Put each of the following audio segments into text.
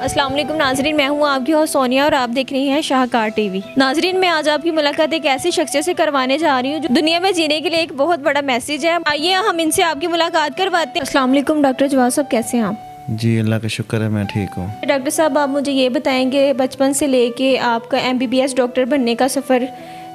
अस्सलाम वालेकुम नाजरीन, मैं हूँ आपकी होस्ट सोनिया और आप देख रही हैं शाहकार टीवी। नाजरीन, मैं आज आपकी मुलाकात एक ऐसी शख्सियत से करवाने जा रही हूँ जो दुनिया में जीने के लिए एक बहुत बड़ा मैसेज है। आइए हम इनसे आपकी मुलाकात करवाते हैं। अस्सलाम वालेकुम डॉक्टर जवाद साहब, कैसे हैं आप? जी अल्लाह का शुक्र है, मैं ठीक हूँ। डॉक्टर साहब, आप मुझे ये बताएंगे बचपन से लेके आपका MBBS डॉक्टर बनने का सफ़र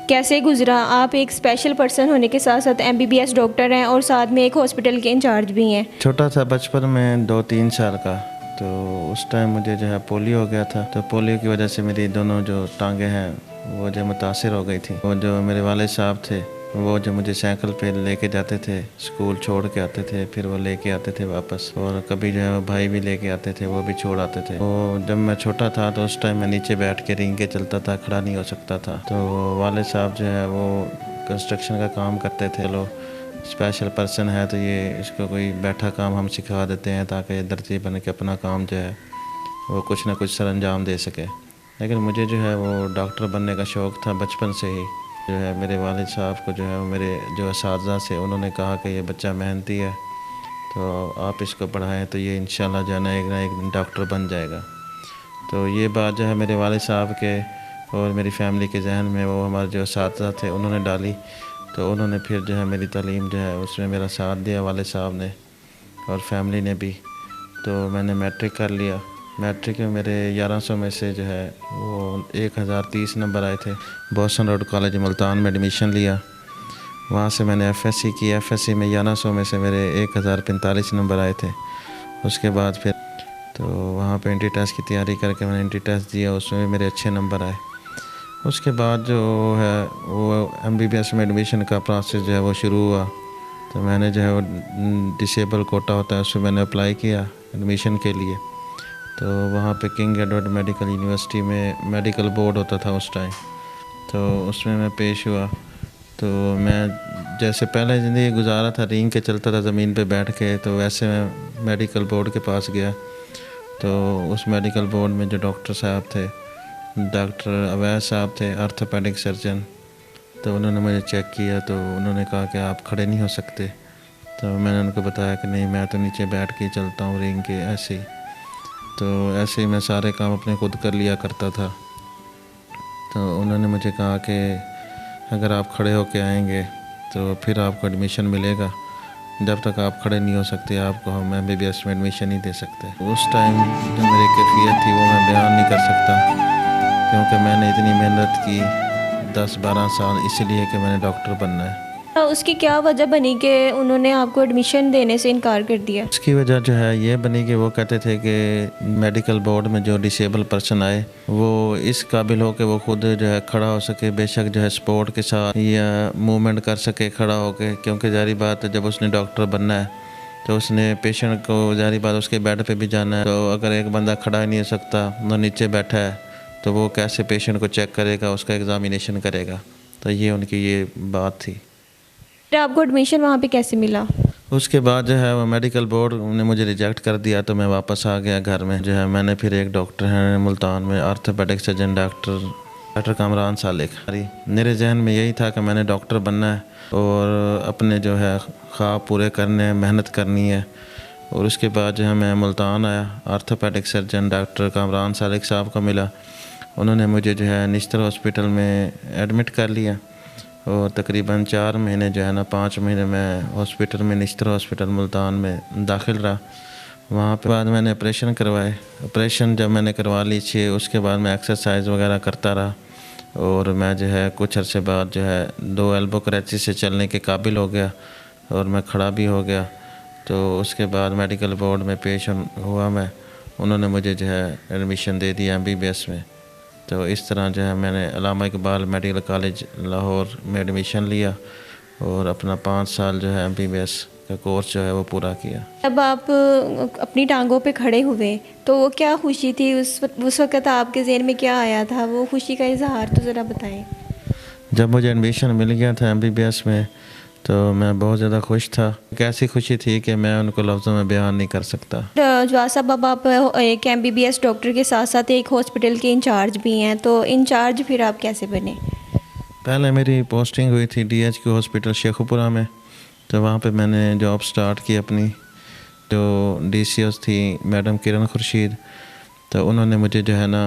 कैसे गुजरा? आप एक स्पेशल पर्सन होने के साथ साथ MBBS डॉक्टर हैं और साथ में एक हॉस्पिटल के इंचार्ज भी हैं। छोटा था बचपन में 2-3 साल का, तो उस टाइम मुझे जो है पोलियो हो गया था। तो पोलियो की वजह से मेरी दोनों जो टांगें हैं वो जो मुतासिर हो गई थी। वो जो मेरे वालिद साहब थे वो जो मुझे साइकिल पे लेके जाते थे, स्कूल छोड़ के आते थे, फिर वो लेके आते थे वापस, और कभी जो है वो भाई भी लेके आते थे, वो भी छोड़ आते थे। तो जब मैं छोटा था तो उस टाइम मैं नीचे बैठ के रिंग के चलता था, खड़ा नहीं हो सकता था। तो वालिद साहब जो है वो कंस्ट्रक्शन का काम करते थे। लो स्पेशल पर्सन है तो ये इसको कोई बैठा काम हम सिखा देते हैं ताकि ये दर्जी बन के अपना काम जो है वो कुछ ना कुछ सरअंजाम दे सके। लेकिन मुझे जो है वो डॉक्टर बनने का शौक़ था बचपन से ही। जो है मेरे वालिद साहब को जो है वो मेरे जो असातिज़ा से उन्होंने कहा कि ये बच्चा मेहनती है तो आप इसको पढ़ाएं तो ये इंशाल्लाह जो है ना एक दिन डॉक्टर बन जाएगा। तो ये बात जो है मेरे वालिद साहब के और मेरी फैमिली के जहन में वो हमारे जो असातिज़ा थे उन्होंने डाली। तो उन्होंने फिर जो है मेरी तालीम जो है उसमें मेरा साथ दिया वालिद साहब ने और फैमिली ने भी। तो मैंने मैट्रिक कर लिया। मैट्रिक में मेरे 1100 में से जो है वो 1030 नंबर आए थे। बॉस्टन रोड कॉलेज मुल्तान में एडमिशन लिया। वहाँ से मैंने FSC की। FSC में 1100 में से मेरे 1045 नंबर आए थे। उसके बाद फिर तो वहाँ पे इंट्री टेस्ट की तैयारी करके मैंने इंट्री टेस्ट दिया, उसमें भी मेरे अच्छे नंबर आए। उसके बाद जो है वो MBBS में एडमिशन का प्रोसेस जो है वो शुरू हुआ। तो मैंने जो है वो डिसेबल कोटा होता है उसमें मैंने अप्लाई किया एडमिशन के लिए। तो वहाँ पे किंग एडवर्ड मेडिकल यूनिवर्सिटी में मेडिकल बोर्ड होता था उस टाइम, तो उसमें मैं पेश हुआ। तो मैं जैसे पहले ज़िंदगी गुजारा था, रिंग के चलता था ज़मीन पे बैठ के, तो वैसे मैं मेडिकल बोर्ड के पास गया। तो उस मेडिकल बोर्ड में जो डॉक्टर साहब थे, डॉक्टर अवैध साहब थे, आर्थोपेडिक सर्जन। तो उन्होंने मुझे चेक किया तो उन्होंने कहा कि आप खड़े नहीं हो सकते। तो मैंने उनको बताया कि नहीं, मैं तो नीचे बैठ के चलता हूँ रिंग के ऐसे ही। तो ऐसे ही मैं सारे काम अपने खुद कर लिया करता था। तो उन्होंने मुझे कहा कि अगर आप खड़े होके आएंगे तो फिर आपको एडमिशन मिलेगा, जब तक आप खड़े नहीं हो सकते आपको हम MBBS में एडमिशन नहीं दे सकते। उस टाइम जो मेरी कैफियत थी वो मैं बयान नहीं कर सकता, क्योंकि मैंने इतनी मेहनत की 10-12 साल इसलिए कि मैंने डॉक्टर बनना है। उसकी क्या वजह बनी कि उन्होंने आपको एडमिशन देने से इनकार कर दिया? उसकी वजह जो है ये बनी कि वो कहते थे कि मेडिकल बोर्ड में जो डिसेबल पर्सन आए वो इस काबिल हो कि वो खुद जो है खड़ा हो सके, बेशक जो है सपोर्ट के साथ या मूवमेंट कर सके खड़ा होके। क्योंकि जारी बात है जब उसने डॉक्टर बनना है तो उसने पेशेंट को जारी बात उसके बेड पे भी जाना है। तो अगर एक बंदा खड़ा ही नहीं हो सकता, वो नीचे बैठा है, तो वो कैसे पेशेंट को चेक करेगा, उसका एग्ज़ामिनेशन करेगा। तो ये उनकी ये बात थी। फिर आपको एडमिशन वहाँ पे कैसे मिला? उसके बाद जो है वो मेडिकल बोर्ड ने मुझे रिजेक्ट कर दिया, तो मैं वापस आ गया घर में। जो है मैंने फिर एक डॉक्टर हैं मुल्तान में, orthopaedic surgeon doctor Kamran Salik. मेरे जहन में यही था कि मैंने डॉक्टर बनना है और अपने जो है ख्वाब पूरे करने हैं, मेहनत करनी है। और उसके बाद जो है मैं मुल्तान आया, orthopaedic surgeon doctor Kamran Salik साहब को मिला। उन्होंने मुझे जो है निश्तर हॉस्पिटल में एडमिट कर लिया और तकरीबन 4 महीने जो है ना 5 महीने मैं हॉस्पिटल में निश्तर हॉस्पिटल मुल्तान में दाखिल रहा। वहाँ पे बाद मैंने ऑपरेशन करवाए। ऑपरेशन जब मैंने करवा ली 6, उसके बाद मैं एक्सरसाइज वगैरह करता रहा और मैं जो है कुछ अरसे बाद जो है 2 एल्बो क्रैचेस से चलने के काबिल हो गया और मैं खड़ा भी हो गया। तो उसके बाद मेडिकल बोर्ड में पेश हुआ मैं, उन्होंने मुझे जो है एडमिशन दे दिया MBBS में। तो इस तरह जो है मैंने अल्लामा इकबाल मेडिकल कॉलेज लाहौर में एडमिशन लिया और अपना 5 साल जो है MBBS का कोर्स जो है वो पूरा किया। जब आप अपनी टांगों पे खड़े हुए तो वो क्या खुशी थी उस वक़्त आपके ज़हन में क्या आया था? वो खुशी का इजहार तो ज़रा बताएं। जब मुझे एडमिशन मिल गया था MBBS में तो मैं बहुत ज़्यादा खुश था। एक ऐसी खुशी थी कि मैं उनको लफ्ज़ों में बयान नहीं कर सकता। जवाद साहब, अब आप एक MBBS डॉक्टर के साथ साथ एक हॉस्पिटल के इंचार्ज भी हैं, तो इंचार्ज फिर आप कैसे बने? पहले मेरी पोस्टिंग हुई थी DHQ हॉस्पिटल शेखुपुरा में। तो वहाँ पे मैंने जॉब स्टार्ट की अपनी। जो DCOs थी मैडम किरण खुर्शीद, تو انہوں نے مجھے جو ہے نا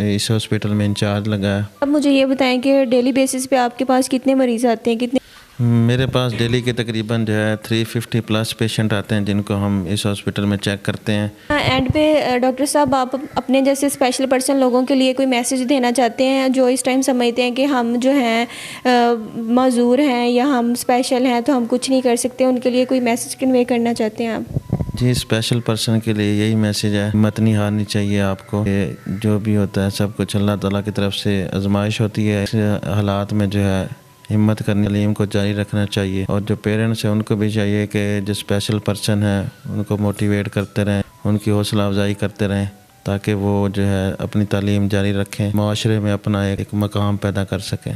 اس ہاسپٹل میں انچارج لگایا. اب مجھے یہ بتائیں کہ ڈیلی بیسس پہ آپ کے پاس کتنے مریض آتے ہیں، کتنے؟ میرے پاس ڈیلی کے تقریباً جو ہے 350 پلس پیشنٹ آتے ہیں جن کو ہم اس ہاسپٹل میں چیک کرتے ہیں. اینڈ پہ ڈاکٹر صاحب آپ اپنے جیسے اسپیشل پرسن لوگوں کے لیے کوئی میسج دینا چاہتے ہیں جو اس ٹائم سمجھتے ہیں کہ ہم جو ہیں معذور ہیں یا ہم اسپیشل ہیں تو ہم کچھ نہیں کر سکتے، ان کے لیے کوئی میسج کنوے کرنا چاہتے ہیں آپ؟ جی، اسپیشل پرسن کے لیے یہی میسج ہے، ہمت نہیں ہارنی چاہیے آپ کو. کہ جو بھی ہوتا ہے سب کچھ اللہ تعالیٰ کی طرف سے آزمائش ہوتی ہے. اس حالات میں جو ہے ہمت کرنے تعلیم کو جاری رکھنا چاہیے، اور جو پیرنٹس ہیں ان کو بھی چاہیے کہ جو اسپیشل پرسن ہیں ان کو موٹیویٹ کرتے رہیں، ان کی حوصلہ افزائی کرتے رہیں تاکہ وہ جو ہے اپنی تعلیم جاری رکھیں، معاشرے میں اپنا ایک مقام پیدا کر سکیں.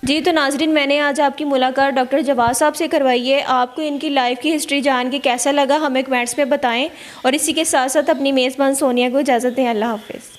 جی تو ناظرین، میں نے آج آپ کی ملاقات ڈاکٹر جواز صاحب سے کروائی ہے. آپ کو ان کی لائف کی ہسٹری جان کے کیسا لگا ہمیں کمنٹس میں بتائیں، اور اسی کے ساتھ ساتھ اپنی میزبان سونیا کو اجازت دیں. اللہ حافظ.